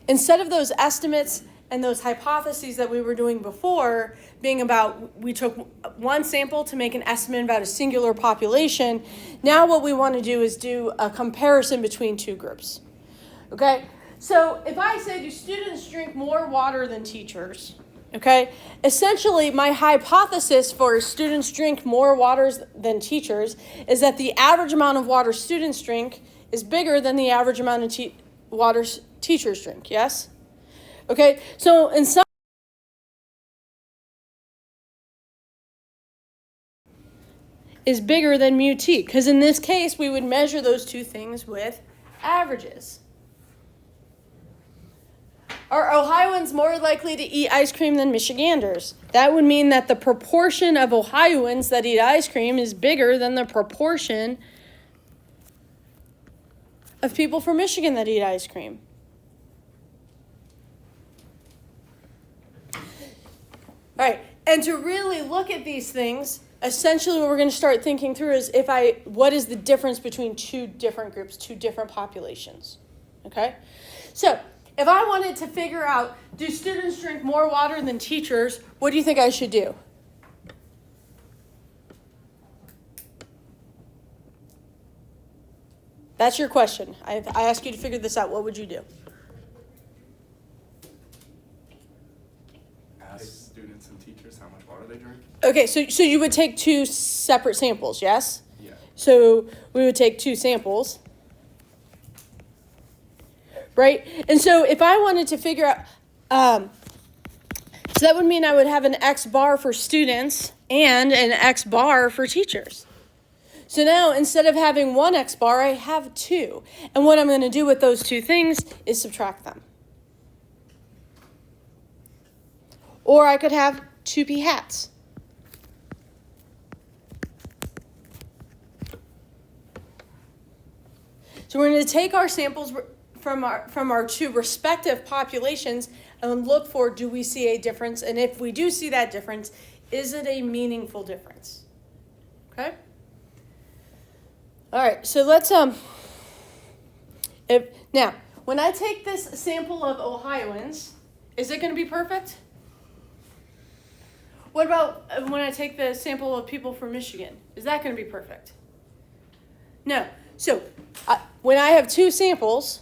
instead of those estimates and those hypotheses that we were doing before, being about we took one sample to make an estimate about a singular population, now what we want to do is do a comparison between two groups. Okay? So if I say, do students drink more water than teachers? Okay? Essentially, my hypothesis for students drink more water than teachers is that the average amount of water students drink is bigger than the average amount of water teachers drink. Yes? Okay? So in some is bigger than mu t, because in this case, we would measure those two things with averages. Are Ohioans more likely to eat ice cream than Michiganders? That would mean that the proportion of Ohioans that eat ice cream is bigger than the proportion of people from Michigan that eat ice cream. All right, and to really look at these things, essentially what we're going to start thinking through is what is the difference between two different groups, two different populations, okay? So if I wanted to figure out, do students drink more water than teachers, what do you think I should do? That's your question. I ask you to figure this out. What would you do? Ask students and teachers how much water they drink. Okay, so you would take two separate samples, yes? Yeah. So we would take two samples. Right? And so if I wanted to figure out, so that would mean I would have an X bar for students and an X bar for teachers. So now instead of having one X bar, I have two. And what I'm going to do with those two things is subtract them. Or I could have two p hats. So we're going to take our samples from our two respective populations and look for, do we see a difference? And if we do see that difference, is it a meaningful difference? Okay? All right, so let's, now, when I take this sample of Ohioans, is it going to be perfect? What about when I take the sample of people from Michigan? Is that going to be perfect? No. So when I have two samples,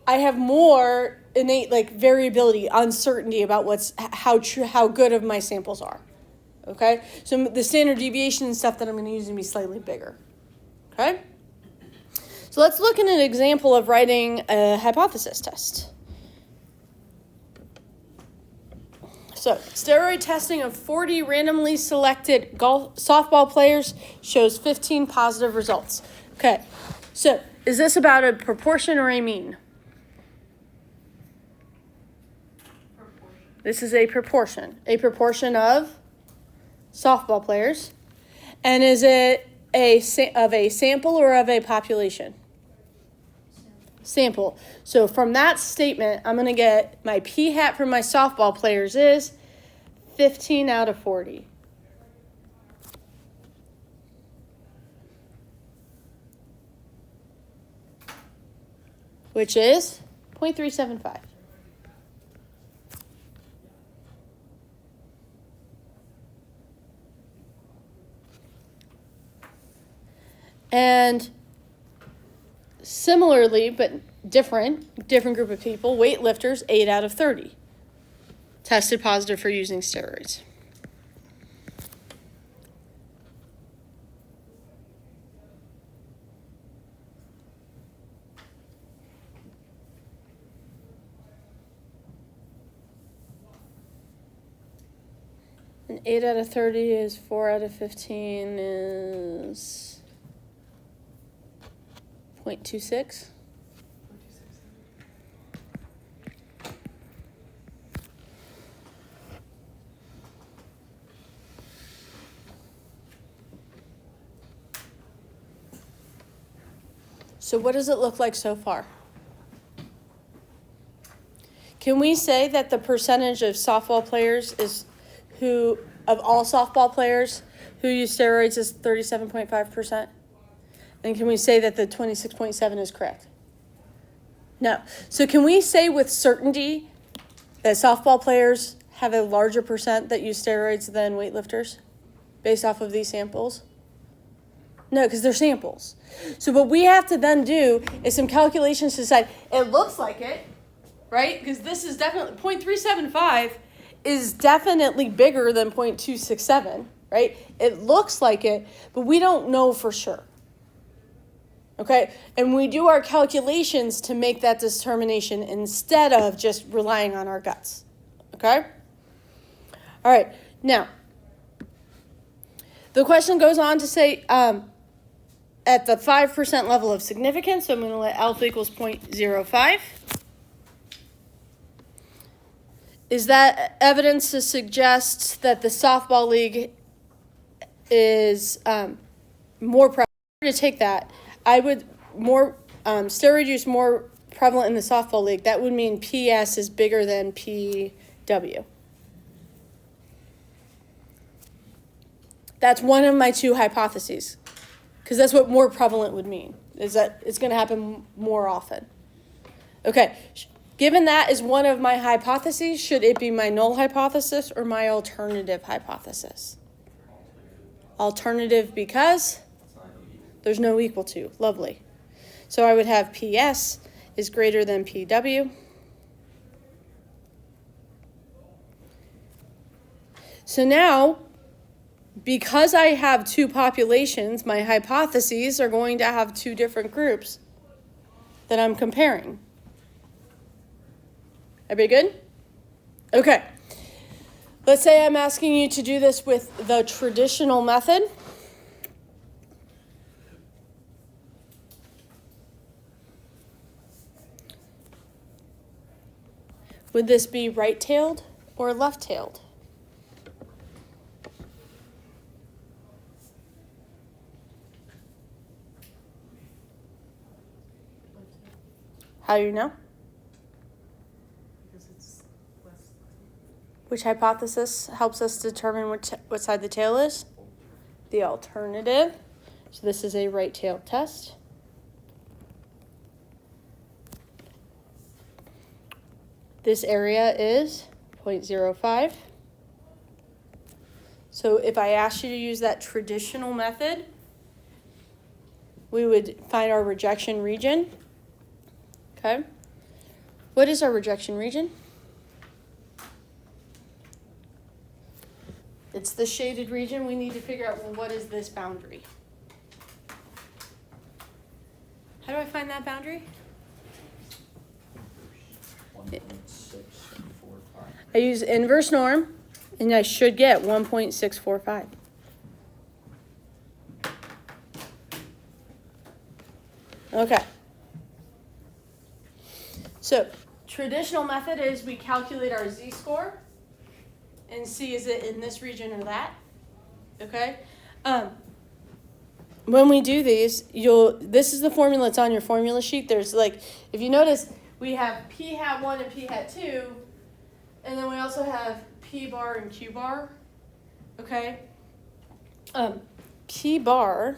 I have more innate variability, uncertainty about how good of my samples are. Okay? So the standard deviation and stuff that I'm going to use is going to be slightly bigger. Okay? So let's look at an example of writing a hypothesis test. So, steroid testing of 40 randomly selected softball players shows 15 positive results. Okay, so is this about a proportion or a mean? This is a proportion. A proportion of softball players. And is it of a sample or of a population? Sample. So from that statement, I'm going to get my p hat for my softball players is 15 out of 40. Which is 0.375. And similarly, but different group of people, weightlifters, 8 out of 30, tested positive for using steroids. And 8 out of 30 is 4 out of 15 is 0.26. So what does it look like so far? Can we say that the percentage of softball players of all softball players who use steroids is 37.5%? And can we say that the 26.7 is correct? No. So can we say with certainty that softball players have a larger percent that use steroids than weightlifters based off of these samples? No, because they're samples. So what we have to then do is some calculations to decide, it looks like it, right? Because this is definitely, 0.375 is definitely bigger than 0.267, right? It looks like it, but we don't know for sure. Okay? And we do our calculations to make that determination instead of just relying on our guts. Okay? All right. Now, the question goes on to say, at the 5% level of significance, so I'm going to let alpha equals 0.05. Is that evidence to suggest that the softball league is more prevalent? To take that, I would steroid use more prevalent in the softball league. That would mean PS is bigger than PW. That's one of my two hypotheses, because that's what more prevalent would mean, is that it's going to happen more often. Okay, given that is one of my hypotheses, should it be my null hypothesis or my alternative hypothesis? Alternative because there's no equal to. Lovely. So I would have PS is greater than PW. So now, because I have two populations, my hypotheses are going to have two different groups that I'm comparing. Everybody good? Okay. Let's say I'm asking you to do this with the traditional method. Would this be right-tailed or left-tailed? How do you know? Because it's less. Which hypothesis helps us determine what side the tail is? The alternative. So this is a right-tailed test. This area is 0.05. So if I asked you to use that traditional method, we would find our rejection region. Okay. What is our rejection region? It's the shaded region. We need to figure out, well, what is this boundary? How do I find that boundary? 1.645. I use inverse norm, and I should get 1.645. Okay. So, traditional method is we calculate our z-score and see is it in this region or that. Okay? When we do these, this is the formula that's on your formula sheet. There's like, if you notice, we have p hat 1 and p hat 2, and then we also have p bar and q bar. Okay? P bar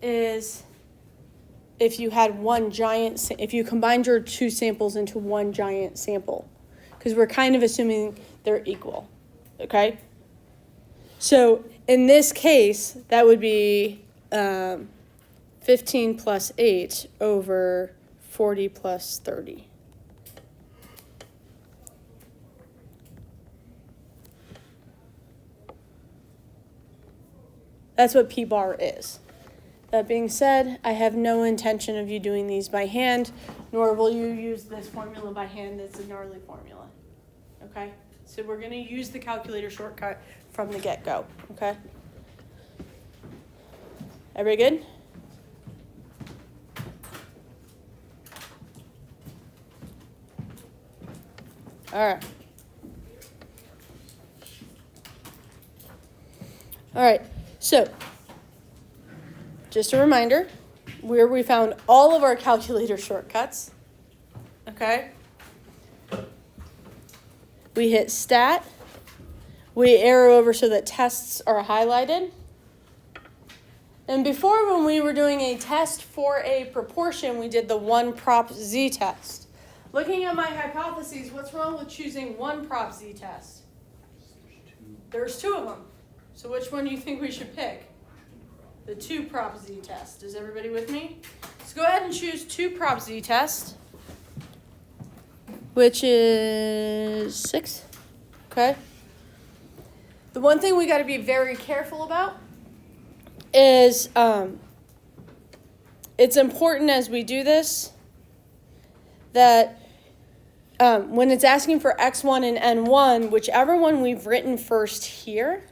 is if you had if you combined your two samples into one giant sample, because we're kind of assuming they're equal, okay? So in this case, that would be 15 plus 8 over 40 plus 30. That's what P bar is. That being said, I have no intention of you doing these by hand, nor will you use this formula by hand. It's a gnarly formula, okay? So we're going to use the calculator shortcut from the get-go, okay? Everybody good? All right. All right, so just a reminder, where we found all of our calculator shortcuts, okay? we hit stat, we arrow over so that tests are highlighted. And before, when we were doing a test for a proportion, we did the one prop z test. Looking at my hypotheses, what's wrong with choosing one prop z test? There's two of them. So which one do you think we should pick? The two prop z test. Is everybody with me? Let's go ahead and choose two prop z test, which is 6. Okay. The one thing we got to be very careful about is it's important as we do this that when it's asking for x1 and n1, whichever one we've written first here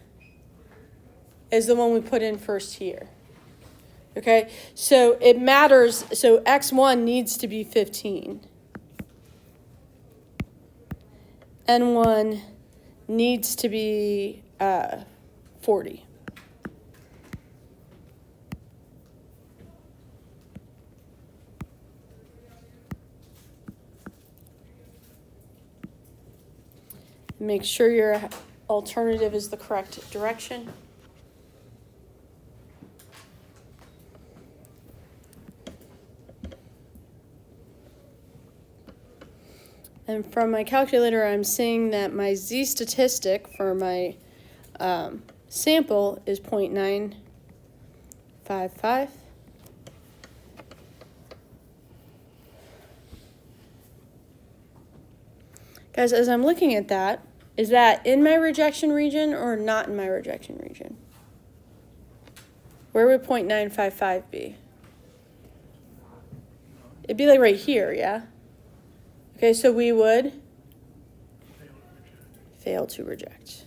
is the one we put in first here. Okay, so it matters. So x1 needs to be 15. N1 needs to be 40. Make sure your alternative is the correct direction. And from my calculator, I'm seeing that my z statistic for my sample is 0.955. Guys, as I'm looking at that, is that in my rejection region or not in my rejection region? Where would 0.955 be? It'd be like right here, yeah? Okay, so we would fail to reject.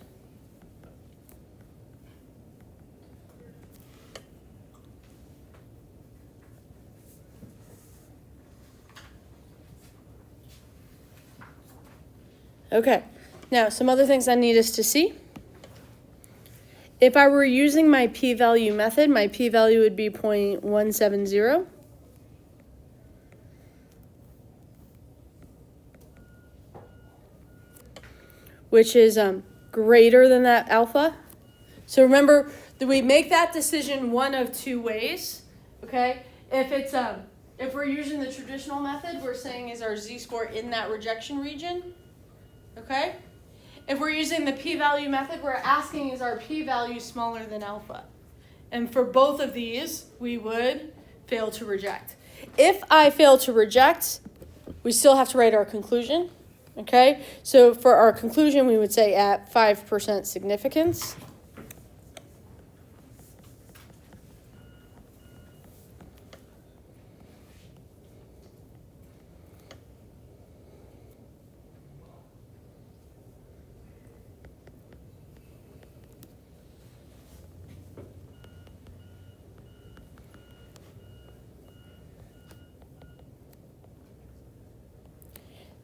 Okay, now some other things I need us to see. If I were using my p-value method, my p-value would be 0.170. Which is greater than that alpha. So remember that we make that decision one of two ways. Okay, if we're using the traditional method, we're saying is our z-score in that rejection region. Okay, if we're using the p-value method, we're asking is our p-value smaller than alpha. And for both of these, we would fail to reject. If I fail to reject, we still have to write our conclusion. Okay, so for our conclusion, we would say at 5% significance.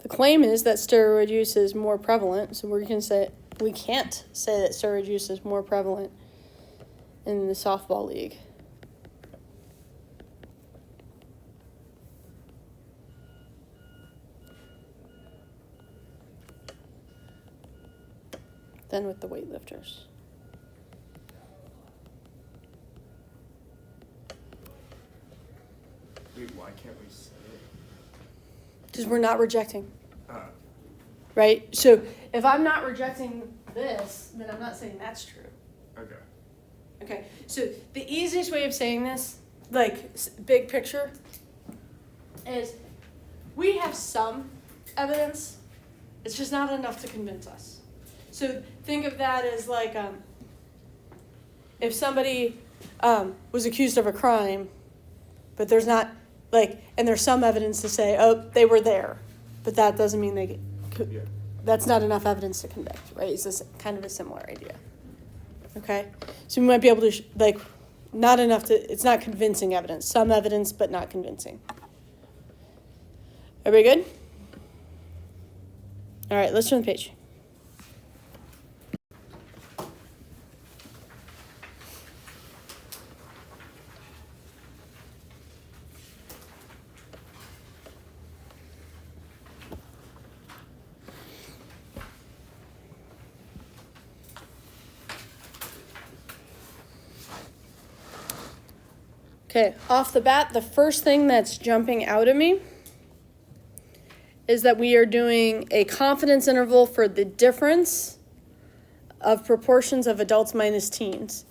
The claim is that steroid use is more prevalent, so we can't say that steroid use is more prevalent in the softball league. Than with the weightlifters. Wait, why can't we say it? Because we're not rejecting. Right? So if I'm not rejecting this, then I'm not saying that's true. Okay. Okay, so the easiest way of saying this, like big picture, is we have some evidence. It's just not enough to convince us. So think of that as like if somebody was accused of a crime, but there's not, and there's some evidence to say, oh, they were there, but that doesn't mean they could. Yeah. That's not enough evidence to convict, right? It's this kind of a similar idea. Okay, so we might be able to not enough to. It's not convincing evidence. Some evidence, but not convincing. Everybody good? All right, let's turn the page. Okay, off the bat, the first thing that's jumping out at me is that we are doing a confidence interval for the difference of proportions of adults minus teens.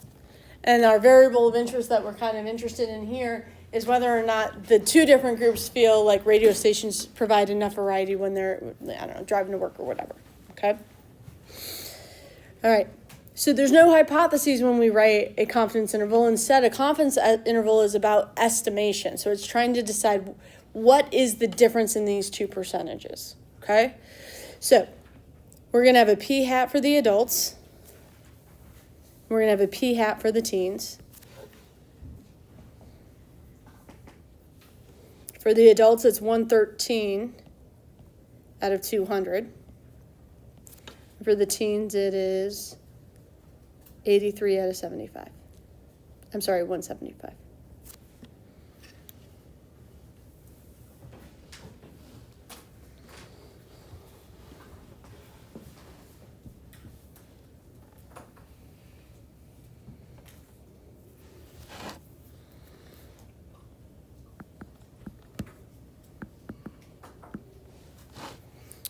And our variable of interest that we're kind of interested in here is whether or not the two different groups feel like radio stations provide enough variety when they're, I don't know, driving to work or whatever, okay? All right, so there's no hypotheses when we write a confidence interval. Instead, a confidence interval is about estimation. So it's trying to decide what is the difference in these two percentages, okay? So we're going to have a p-hat for the adults. We're going to have a p-hat for the teens. For the adults, it's 113 out of 200. For the teens, it is 83 out of 75. I'm sorry, 175.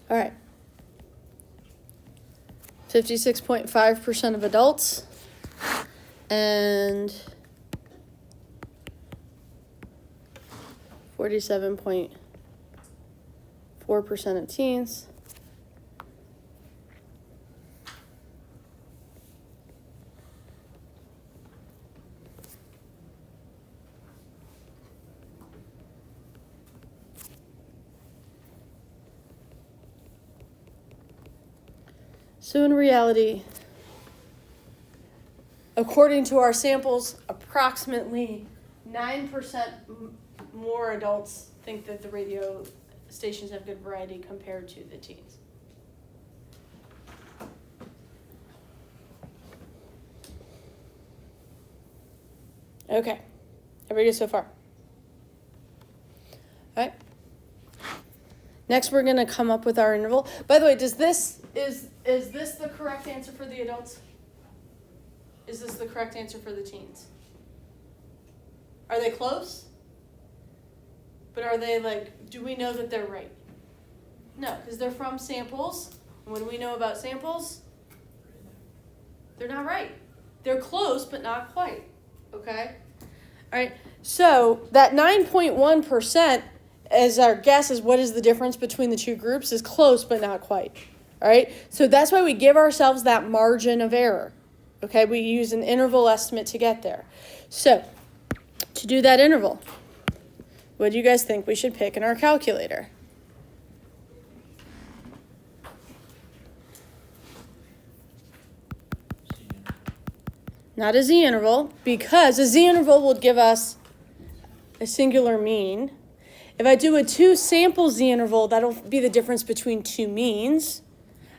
All right. 56.5% of adults and 47.4% of teens. So in reality, according to our samples, approximately 9% more adults think that the radio stations have good variety compared to the teens. Okay, everybody good so far? All right. Next, we're going to come up with our interval. By the way, is this the correct answer for the adults? Is this the correct answer for the teens? Are they close? But are they like, do we know that they're right? No, because they're from samples. And what do we know about samples? They're not right. They're close, but not quite. Okay? All right. So that 9.1%, as our guess is what is the difference between the two groups, is close, but not quite. All right? So that's why we give ourselves that margin of error. Okay? We use an interval estimate to get there. So to do that interval, what do you guys think we should pick in our calculator? Not a z-interval, because a z-interval will give us a singular mean. If I do a two-sample z-interval, that'll be the difference between two means.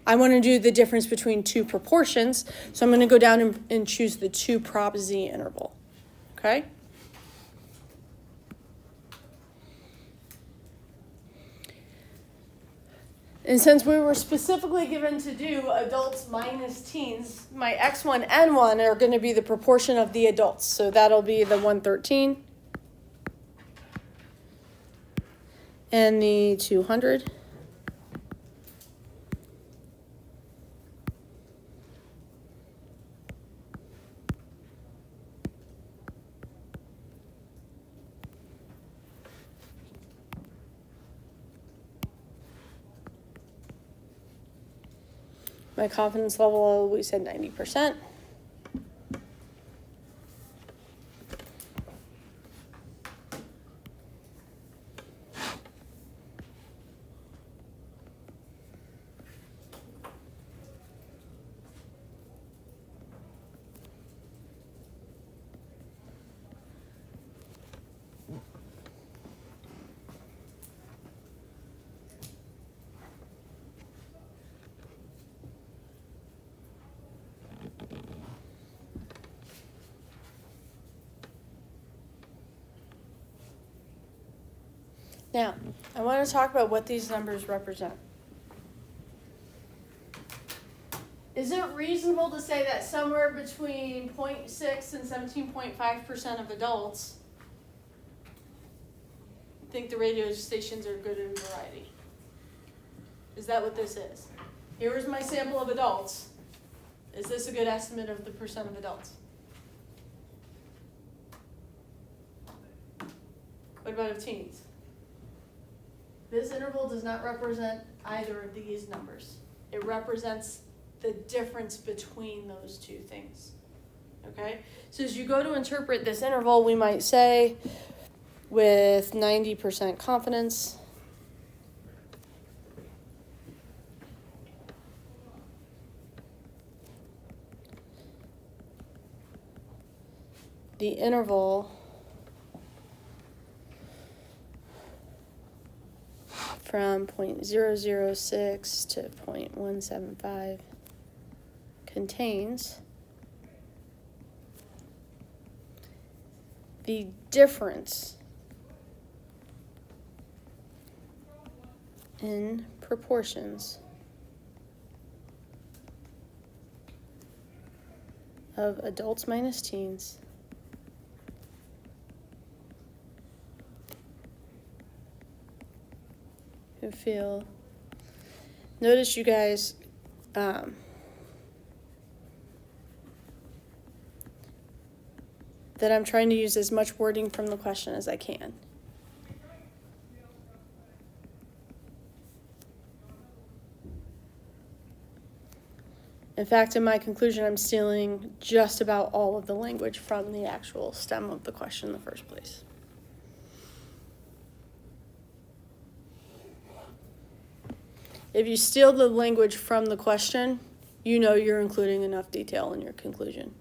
I want to do the difference between two proportions, so I'm going to go down and choose the two-prop z-interval. Okay? And since we were specifically given to do adults minus teens, my x1, n1 are going to be the proportion of the adults. So that'll be the 113 and the 200. My confidence level, we said 90%. Now, I want to talk about what these numbers represent. Is it reasonable to say that somewhere between 0.6 and 17.5% of adults think the radio stations are good in variety? Is that what this is? Here is my sample of adults. Is this a good estimate of the percent of adults? What about of teens? This interval does not represent either of these numbers. It represents the difference between those two things. Okay? So as you go to interpret this interval, we might say with 90% confidence, the interval from 0.006 to 0.175 contains the difference in proportions of adults minus teens who feel. Notice you guys that I'm trying to use as much wording from the question as I can. In fact, in my conclusion, I'm stealing just about all of the language from the actual stem of the question in the first place. If you steal the language from the question, you know you're including enough detail in your conclusion.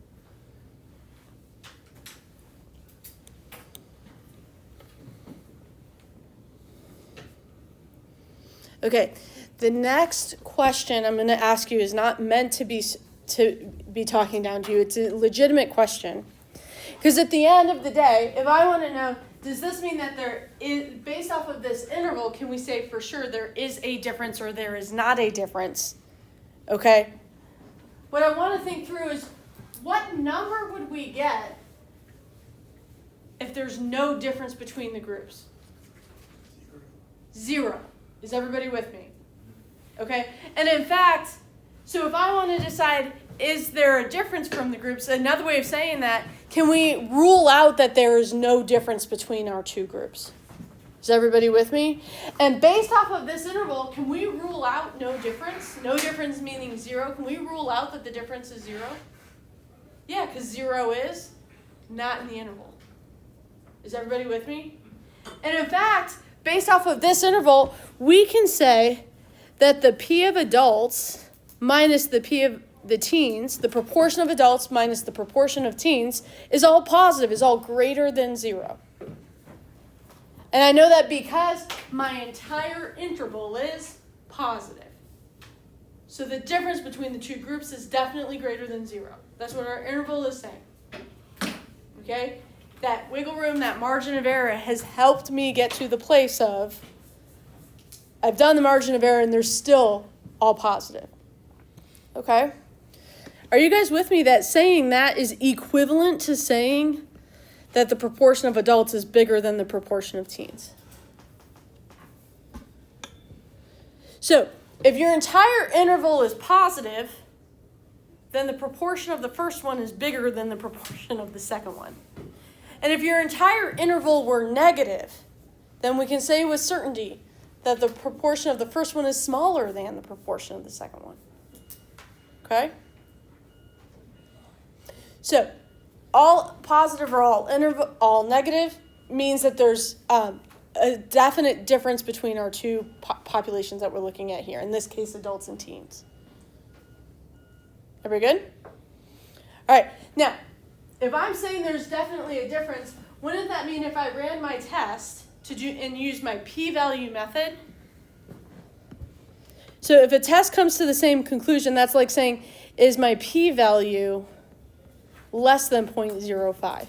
Okay, the next question I'm going to ask you is not meant to be talking down to you. It's a legitimate question. Because at the end of the day, if I want to know, does this mean that there is, based off of this interval, can we say for sure there is a difference or there is not a difference? Okay? What I want to think through is, what number would we get if there's no difference between the groups? 0. Is everybody with me? Okay? And in fact, so if I want to decide, is there a difference from the groups? Another way of saying that, can we rule out that there is no difference between our two groups? Is everybody with me? And based off of this interval, can we rule out no difference? No difference meaning 0. Can we rule out that the difference is 0? Yeah, because 0 is not in the interval. Is everybody with me? And in fact, based off of this interval, we can say that the P of adults minus the P of the teens, the proportion of adults minus the proportion of teens, is all positive, is all greater than 0. And I know that because my entire interval is positive. So the difference between the two groups is definitely greater than 0. That's what our interval is saying. Okay? That wiggle room, that margin of error has helped me get to the place of, I've done the margin of error and they're still all positive. Okay? Are you guys with me that saying that is equivalent to saying that the proportion of adults is bigger than the proportion of teens? So, if your entire interval is positive, then the proportion of the first one is bigger than the proportion of the second one. And if your entire interval were negative, then we can say with certainty that the proportion of the first one is smaller than the proportion of the second one. Okay? So, all positive or all negative means that there's a definite difference between our two populations that we're looking at here. In this case, adults and teens. Everybody good? All right. Now, if I'm saying there's definitely a difference, wouldn't that mean if I ran my test and used my p-value method? So if a test comes to the same conclusion, that's like saying, is my p-value less than 0.05?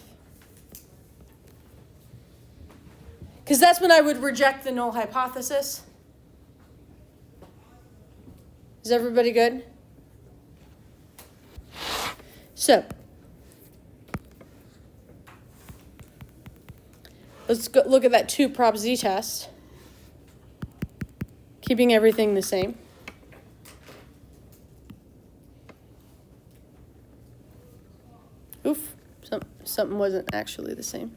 Because that's when I would reject the null hypothesis. Is everybody good? So, Let's go look at that 2 prop z test. Keeping everything the same. Oof, something wasn't actually the same.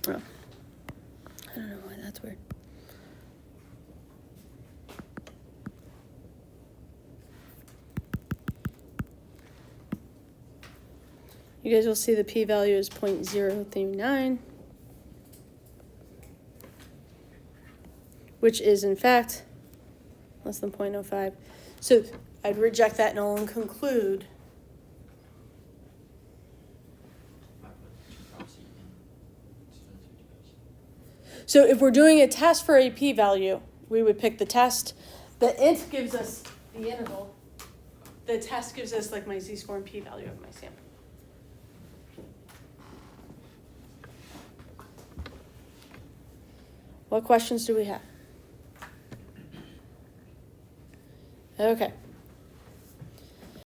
Oh, I don't know why that's weird. You guys will see the p-value is 0.039, which is in fact less than 0.05. So I'd reject that null and conclude so if we're doing a test for a p-value, we would pick the test. The int gives us the interval. The test gives us like my z-score and p-value of my sample. What questions do we have? Okay.